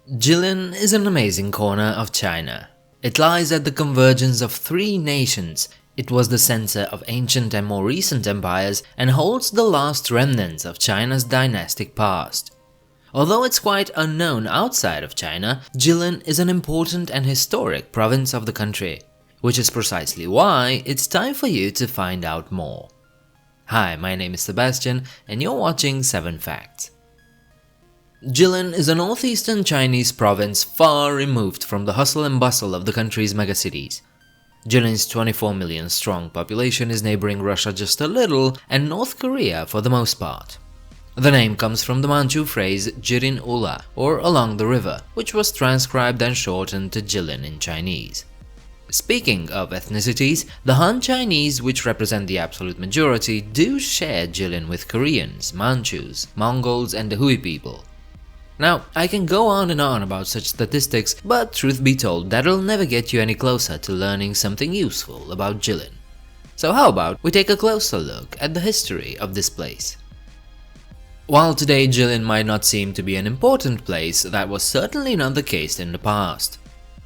Jilin is an amazing corner of China. It lies at the convergence of three nations. It was the center of ancient and more recent empires and holds the last remnants of China's dynastic past. Although it's quite unknown outside of China, Jilin is an important and historic province of the country, which is precisely why it's time for you to find out more. Hi, my name is Sebastian and you're watching 7 Facts. Jilin is a northeastern Chinese province far removed from the hustle and bustle of the country's megacities. Jilin's 24 million strong population is neighboring Russia just a little and North Korea for the most part. The name comes from the Manchu phrase Jirin Ula, or along the river, which was transcribed and shortened to Jilin in Chinese. Speaking of ethnicities, the Han Chinese, which represent the absolute majority, do share Jilin with Koreans, Manchus, Mongols and the Hui people. Now, I can go on and on about such statistics, but truth be told, that'll never get you any closer to learning something useful about Jilin. So how about we take a closer look at the history of this place? While today Jilin might not seem to be an important place, that was certainly not the case in the past.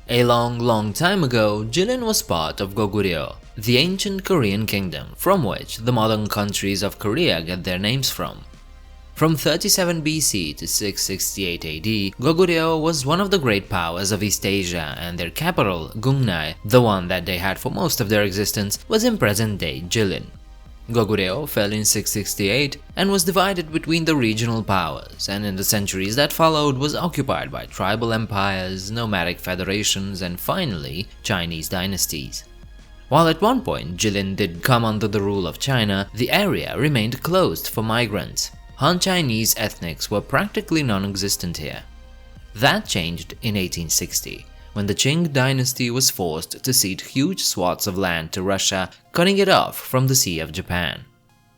A long time ago, Jilin was part of Goguryeo, the ancient Korean kingdom, from which the modern countries of Korea get their names from. From 37 BC to 668 AD, Goguryeo was one of the great powers of East Asia, and their capital, Gungnai, the one that they had for most of their existence, was in present-day Jilin. Goguryeo fell in 668 and was divided between the regional powers, and in the centuries that followed was occupied by tribal empires, nomadic federations, and finally, Chinese dynasties. While at one point Jilin did come under the rule of China, the area remained closed for migrants. Han Chinese ethnics were practically non-existent here. That changed in 1860, when the Qing dynasty was forced to cede huge swaths of land to Russia, cutting it off from the Sea of Japan.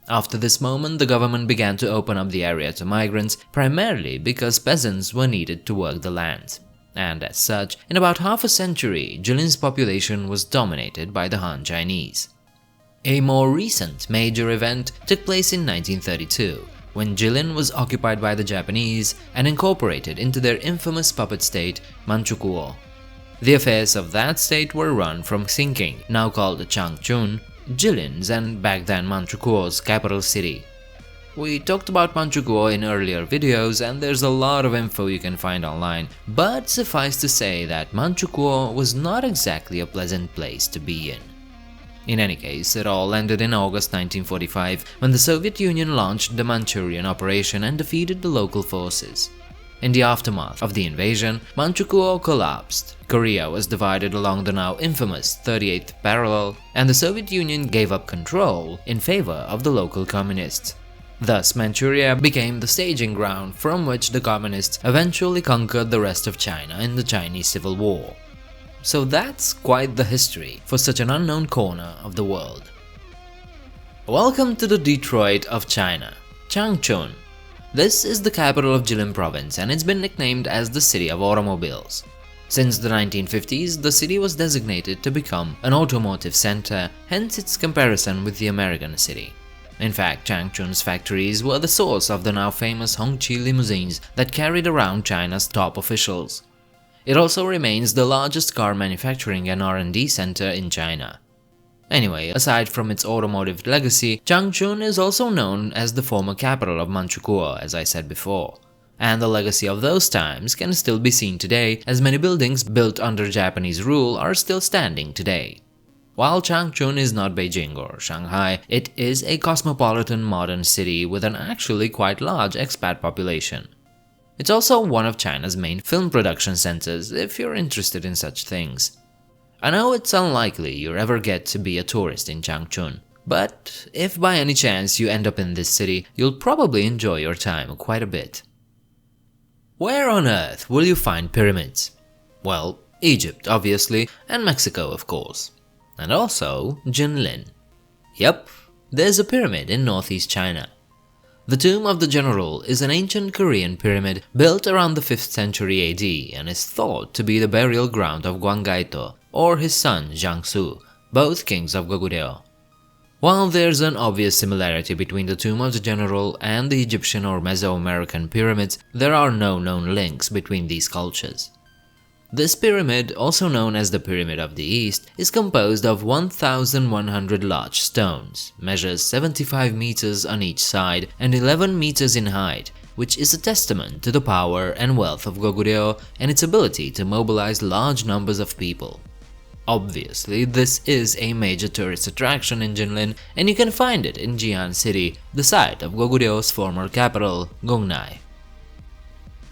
After this moment, the government began to open up the area to migrants, primarily because peasants were needed to work the land. And as such, in about half a century, Jilin's population was dominated by the Han Chinese. A more recent major event took place in 1932. When Jilin was occupied by the Japanese and incorporated into their infamous puppet state, Manchukuo. The affairs of that state were run from Sinking, now called Changchun, Jilin's and back then Manchukuo's capital city. We talked about Manchukuo in earlier videos and there's a lot of info you can find online, but suffice to say that Manchukuo was not exactly a pleasant place to be in. In any case, it all ended in August 1945 when the Soviet Union launched the Manchurian operation and defeated the local forces. In the aftermath of the invasion, Manchukuo collapsed, Korea was divided along the now infamous 38th parallel, and the Soviet Union gave up control in favor of the local communists. Thus, Manchuria became the staging ground from which the communists eventually conquered the rest of China in the Chinese Civil War. So that's quite the history for such an unknown corner of the world. Welcome to the Detroit of China, Changchun. This is the capital of Jilin province and it's been nicknamed as the City of Automobiles. Since the 1950s, the city was designated to become an automotive center, hence its comparison with the American city. In fact, Changchun's factories were the source of the now famous Hongqi limousines that carried around China's top officials. It also remains the largest car manufacturing and R&D center in China. Anyway, aside from its automotive legacy, Changchun is also known as the former capital of Manchukuo, as I said before. And the legacy of those times can still be seen today, as many buildings built under Japanese rule are still standing today. While Changchun is not Beijing or Shanghai, it is a cosmopolitan modern city with an actually quite large expat population. It's also one of China's main film production centers if you're interested in such things. I know it's unlikely you ever get to be a tourist in Changchun, but if by any chance you end up in this city, you'll probably enjoy your time quite a bit. Where on earth will you find pyramids? Well, Egypt obviously, and Mexico of course. And also Jinlin. Yep, there's a pyramid in northeast China. The Tomb of the General is an ancient Korean pyramid built around the 5th century AD and is thought to be the burial ground of Gwanggaito or his son Jiangsu, both kings of Goguryeo. While there's an obvious similarity between the Tomb of the General and the Egyptian or Mesoamerican pyramids, there are no known links between these cultures. This pyramid, also known as the Pyramid of the East, is composed of 1,100 large stones, measures 75 meters on each side and 11 meters in height, which is a testament to the power and wealth of Goguryeo and its ability to mobilize large numbers of people. Obviously, this is a major tourist attraction in Jinlin, and you can find it in Jian City, the site of Goguryeo's former capital, Gongnai.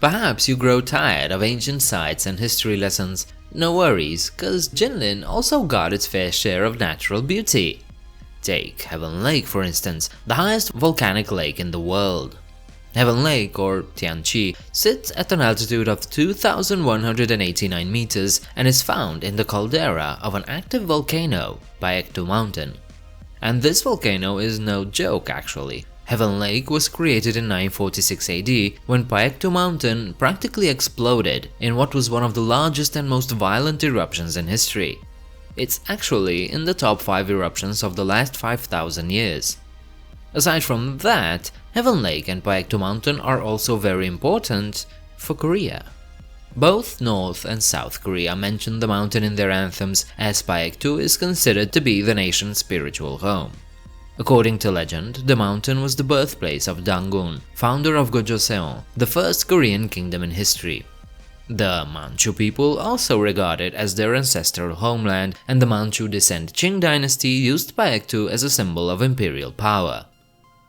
Perhaps you grow tired of ancient sites and history lessons. No worries, cause Jinlin also got its fair share of natural beauty. Take Heaven Lake for instance, the highest volcanic lake in the world. Heaven Lake, or Tianqi, sits at an altitude of 2,189 meters and is found in the caldera of an active volcano, Paektu Mountain. And this volcano is no joke actually. Heaven Lake was created in 946 AD when Paektu Mountain practically exploded in what was one of the largest and most violent eruptions in history. It's actually in the top 5 eruptions of the last 5,000 years. Aside from that, Heaven Lake and Paektu Mountain are also very important for Korea. Both North and South Korea mention the mountain in their anthems, as Paektu is considered to be the nation's spiritual home. According to legend, the mountain was the birthplace of Dangun, founder of Gojoseon, the first Korean kingdom in history. The Manchu people also regard it as their ancestral homeland, and the Manchu descent Qing dynasty used Paektu as a symbol of imperial power.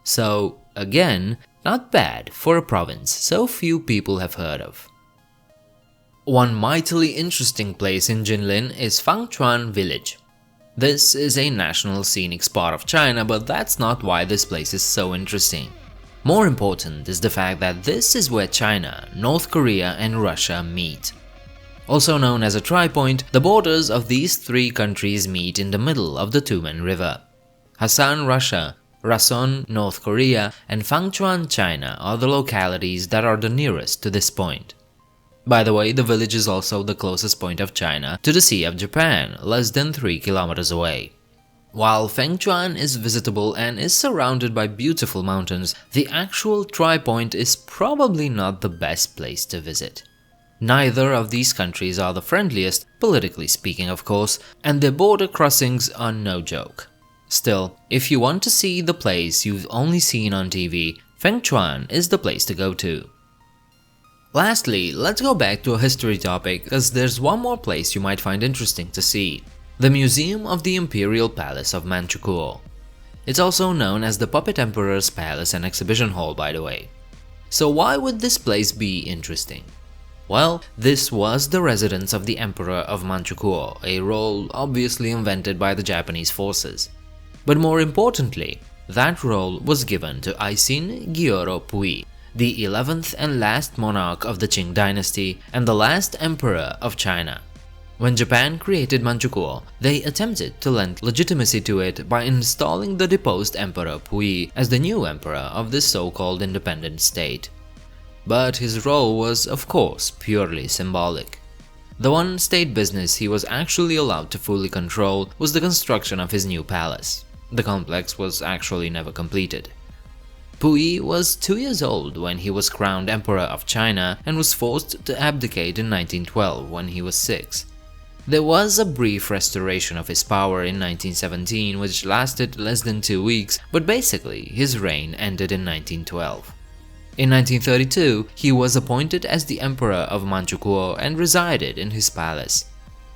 So, again, not bad for a province so few people have heard of. One mightily interesting place in Jinlin is Fangchuan village. This is a national scenic spot of China, but that's not why this place is so interesting. More important is the fact that this is where China, North Korea and Russia meet. Also known as a tri-point, the borders of these three countries meet in the middle of the Tumen River. Hassan, Russia, Rason, North Korea, and Fangchuan, China are the localities that are the nearest to this point. By the way, the village is also the closest point of China to the Sea of Japan, less than 3 kilometers away. While Fangchuan is visitable and is surrounded by beautiful mountains, the actual tri-point is probably not the best place to visit. Neither of these countries are the friendliest, politically speaking of course, and their border crossings are no joke. Still, if you want to see the place you've only seen on TV, Fangchuan is the place to go to. Lastly, let's go back to a history topic, as there's one more place you might find interesting to see. The Museum of the Imperial Palace of Manchukuo. It's also known as the Puppet Emperor's Palace and Exhibition Hall, by the way. So why would this place be interesting? Well, this was the residence of the Emperor of Manchukuo, a role obviously invented by the Japanese forces. But more importantly, that role was given to Aisin Gyoro Pui, the 11th and last monarch of the Qing dynasty and the last emperor of China. When Japan created Manchukuo, they attempted to lend legitimacy to it by installing the deposed Emperor Pui as the new emperor of this so-called independent state. But his role was, of course, purely symbolic. The one state business he was actually allowed to fully control was the construction of his new palace. The complex was actually never completed. Pui was 2 years old when he was crowned Emperor of China and was forced to abdicate in 1912 when he was 6. There was a brief restoration of his power in 1917 which lasted less than 2 weeks, but basically his reign ended in 1912. In 1932, he was appointed as the Emperor of Manchukuo and resided in his palace.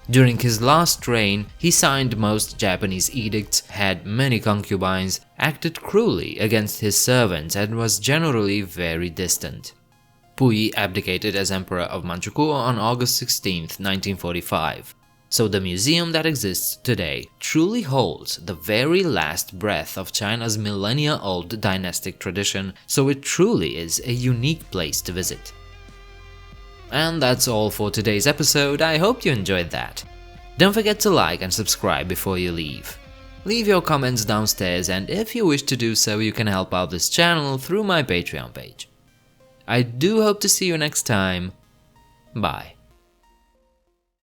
During his last reign, he signed most Japanese edicts, had many concubines, acted cruelly against his servants, and was generally very distant. Pui abdicated as Emperor of Manchukuo on August 16, 1945. So the museum that exists today truly holds the very last breath of China's millennia-old dynastic tradition, so it truly is a unique place to visit. And that's all for today's episode. I hope you enjoyed that. Don't forget to like and subscribe before you leave. Leave your comments downstairs, and if you wish to do so, you can help out this channel through my Patreon page. I do hope to see you next time. Bye.